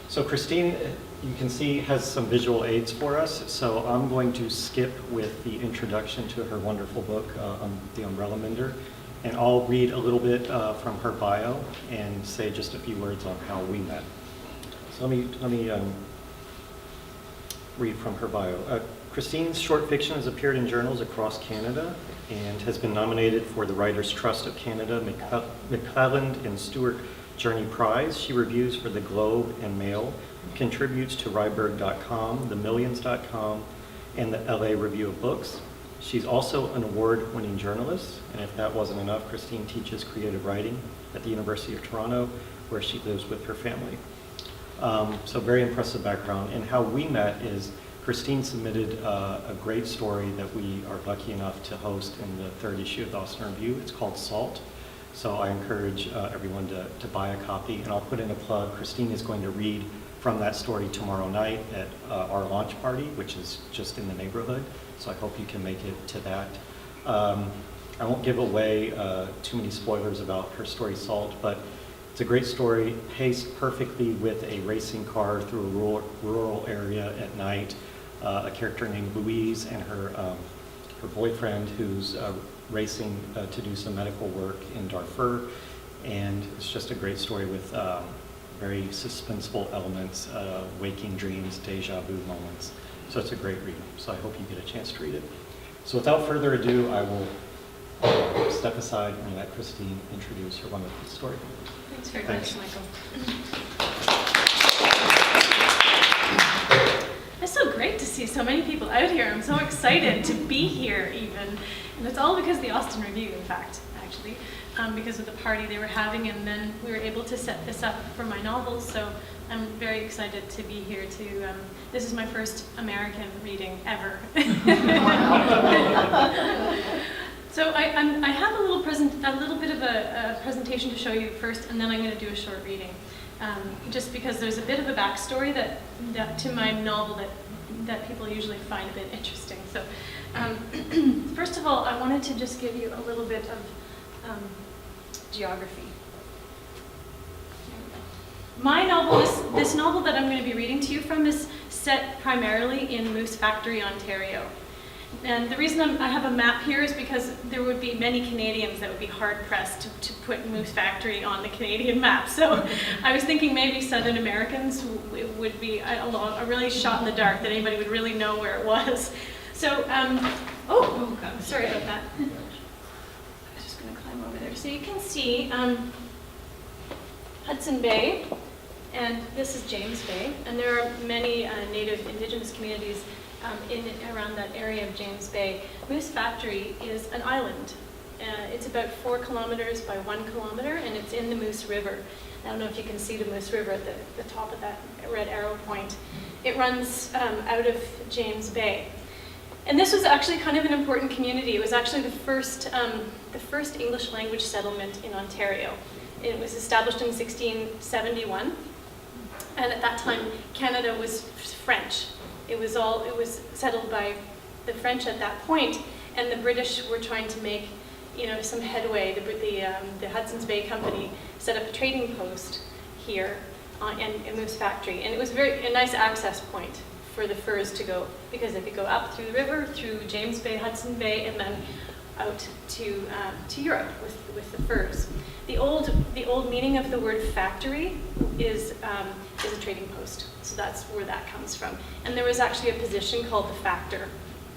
So Christine, you can see, has some visual aids for us. So I'm going to skip with the introduction to her wonderful book, The Umbrella Mender, and I'll read a little bit from her bio and say just a few words on how we met. So let me read from her bio. Christine's short fiction has appeared in journals across Canada and has been nominated for the Writers' Trust of Canada, McClelland and Stewart Journey Prize. She reviews for the Globe and Mail, contributes to Ryberg.com, TheMillions.com, and the LA Review of Books. She's also an award-winning journalist, and if that wasn't enough, Christine teaches creative writing at the University of Toronto, where she lives with her family. So very impressive background. And how we met is Christine submitted a great story that we are lucky enough to host in the third issue of the Austin Review. It's called Salt. So I encourage everyone to buy a copy, and I'll put in a plug. Christine is going to read from that story tomorrow night at our launch party, which is just in the neighborhood. So I hope you can make it to that. I won't give away too many spoilers about her story, Salt, but it's a great story, paced perfectly with a racing car through a rural area at night. A character named Louise and her boyfriend who's racing to do some medical work in Darfur. And it's just a great story with very suspenseful elements, waking dreams, deja vu moments. So it's a great read. So I hope you get a chance to read it. So without further ado, I will step aside and let Christine introduce her wonderful story. Thanks very much, Michael. It's so great to see so many people out here. I'm so excited to be here even. And it's all because of the Austin Review, in fact, actually, because of the party they were having, and then we were able to set this up for my novels. So I'm very excited to be here to, this is my first American reading ever. So I have a little bit of a presentation to show you first, and then I'm going to do a short reading. Just because there's a bit of a backstory that to my novel that people usually find a bit interesting. So first of all, I wanted to just give you a little bit of geography. My novel, this novel that I'm going to be reading to you from, is set primarily in Moose Factory, Ontario. And the reason I have a map here is because there would be many Canadians that would be hard-pressed to put Moose Factory on the Canadian map. So I was thinking maybe Southern Americans would be a really shot in the dark, that anybody would really know where it was. So, oh God, sorry about that. I was just going to climb over there. So you can see Hudson Bay, and this is James Bay, and there are many native indigenous communities around that area of James Bay. Moose Factory is an island. It's about 4 kilometers by 1 kilometer, and it's in the Moose River. I don't know if you can see the Moose River at the top of that red arrow point. It runs out of James Bay. And this was actually kind of an important community. It was actually the first English language settlement in Ontario. It was established in 1671, and at that time Canada was French. It was settled by the French at that point, and the British were trying to make, some headway. The Hudson's Bay Company set up a trading post here in Moose Factory, and it was a nice access point for the furs to go, because they could go up through the river, through James Bay, Hudson Bay, and then out to Europe with the furs. The old meaning of the word factory is a trading post. So that's where that comes from. And there was actually a position called the factor.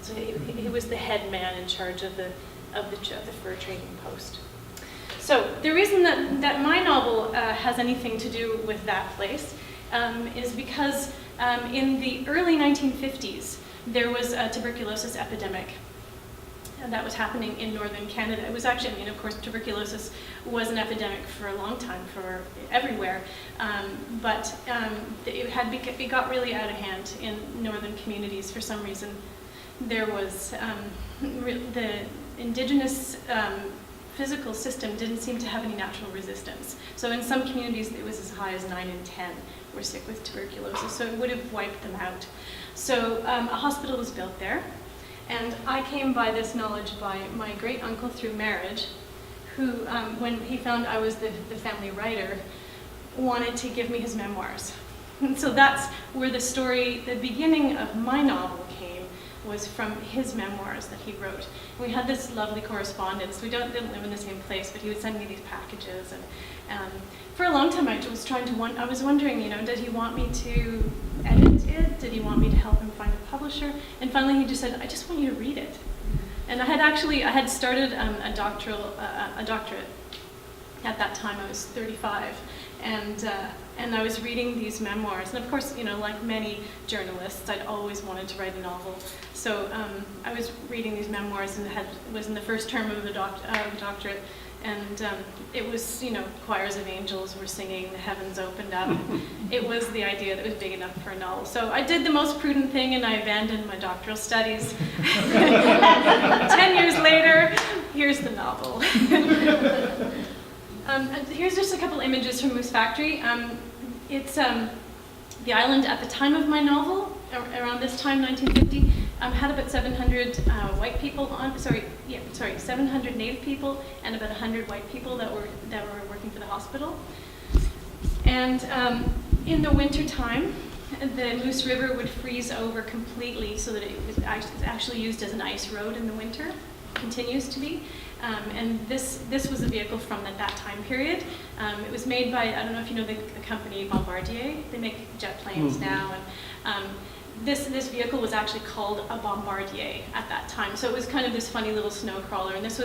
So he was the head man in charge of the fur trading post. So the reason that my novel has anything to do with that place is because in the early 1950s, there was a tuberculosis epidemic that was happening in northern Canada. It was actually, of course, tuberculosis was an epidemic for a long time for everywhere, but it got really out of hand in northern communities for some reason. There was the indigenous physical system didn't seem to have any natural resistance. So in some communities, it was as high as 9 in 10 were sick with tuberculosis, so it would have wiped them out. So a hospital was built there. And I came by this knowledge by my great uncle through marriage, who, when he found I was the family writer, wanted to give me his memoirs. And so that's where the beginning of my novel came, was from his memoirs that he wrote. We had this lovely correspondence. We didn't live in the same place, but he would send me these packages. And for a long time, I was wondering, did he want me to edit it? Did he want me to help him find a publisher? And finally, he just said, I just want you to read it. And I had started a doctorate. At that time, I was 35, and I was reading these memoirs. And of course, like many journalists, I'd always wanted to write a novel. So I was reading these memoirs and was in the first term of a doctorate. And it was, choirs of angels were singing, the heavens opened up. It was the idea that was big enough for a novel. So I did the most prudent thing, and I abandoned my doctoral studies. 10 years later, here's the novel. Here's just a couple images from Moose Factory. It's the island at the time of my novel, around this time, 1950, had about 700 white people 700 Native people and about 100 white people that were working for the hospital. And in the winter time, the Moose River would freeze over completely, so that it was actually used as an ice road in the winter. Continues to be. And this was a vehicle from that time period. It was made by, I don't know if you know the company Bombardier. They make jet planes now. And this vehicle was actually called a Bombardier at that time. So it was kind of this funny little snow crawler. And this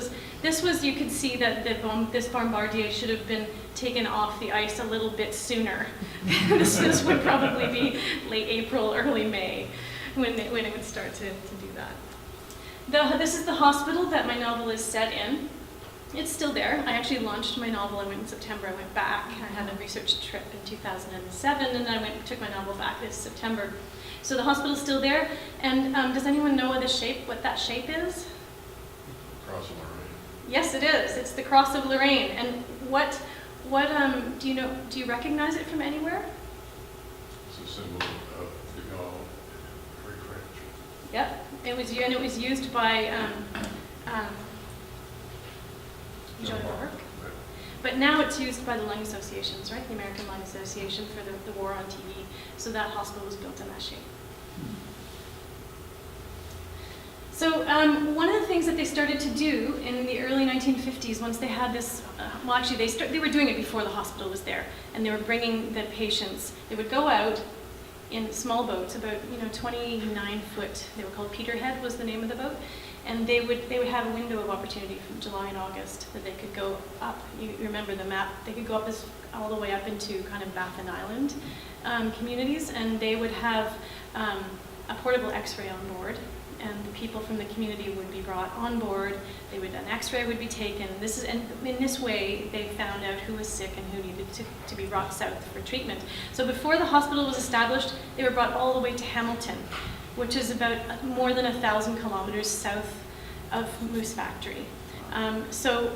was you could see that this Bombardier should have been taken off the ice a little bit sooner. This would probably be late April, early May when it would start to do that. This is the hospital that my novel is set in. It's still there. I actually launched my novel. I went in September. I went back. I had a research trip in 2007, and then I took my novel back this September. So the hospital's still there. And does anyone know what that shape is? Cross of Lorraine. Yes, it is. It's the Cross of Lorraine. And what do you know? Do you recognize it from anywhere? It's a symbol of the God, Great French. Yep. It was used by Joan of Arc. But now it's used by the lung associations, right? The American Lung Association for the war on TB. So that hospital was built in that shape. So one of the things that they started to do in the early 1950s, once they had this, they were doing it before the hospital was there, and they were bringing the patients. They would go out in small boats, about 29 foot. They were called Peterhead was the name of the boat, and they would have a window of opportunity from July and August that they could go up. You remember the map? They could go up all the way up into kind of Baffin Island communities, and they would have a portable X-ray on board, and the people from the community would be brought on board. An X-ray would be taken. And in this way, they found out who was sick and who needed to be brought south for treatment. So before the hospital was established, they were brought all the way to Hamilton, which is about more than 1,000 kilometers south of Moose Factory. So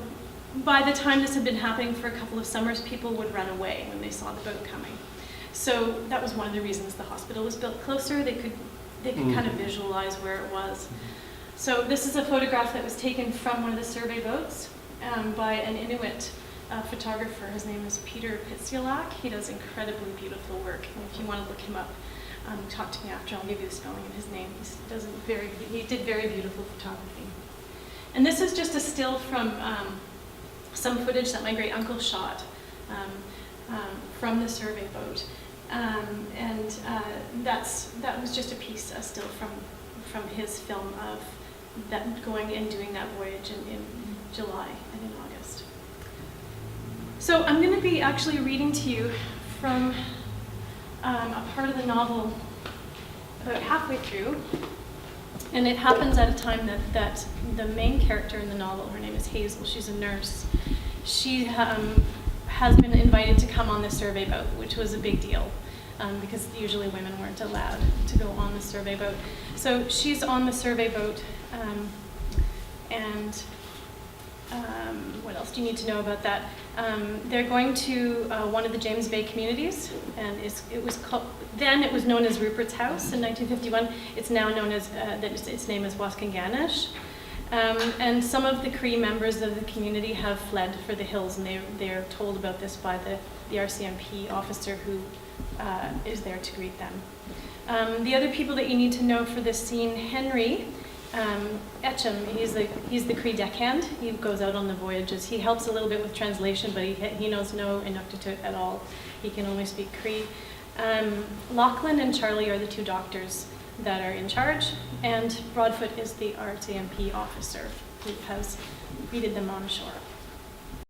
by the time this had been happening for a couple of summers, people would run away when they saw the boat coming. So that was one of the reasons the hospital was built closer. They could kind of visualize where it was. So this is a photograph that was taken from one of the survey boats by an Inuit photographer. His name is Peter Pitsiolak. He does incredibly beautiful work. And if you want to look him up, talk to me after. I'll give you the spelling of his name. He did very beautiful photography. And this is just a still from some footage that my great uncle shot from the survey boat. That was just a still from his film of that going and doing that voyage in July and in August. So I'm going to be actually reading to you from a part of the novel about halfway through, and it happens at a time that the main character in the novel, her name is Hazel, she's a nurse. She has been invited to come on the survey boat, which was a big deal. Because usually women weren't allowed to go on the survey boat. So she's on the survey boat, and what else do you need to know about that? They're going to one of the James Bay communities, and it was known as Rupert's House in 1951. It's now known as, its name is Waskanganish. And some of the Cree members of the community have fled for the hills, and they're told about this by the RCMP officer who is there to greet them. The other people that you need to know for this scene, Henry Etcham, he's the Cree deckhand. He goes out on the voyages. He helps a little bit with translation, but he knows no Inuktitut at all. He can only speak Cree. Lachlan and Charlie are the two doctors that are in charge, and Broadfoot is the RCMP officer who has greeted them on shore.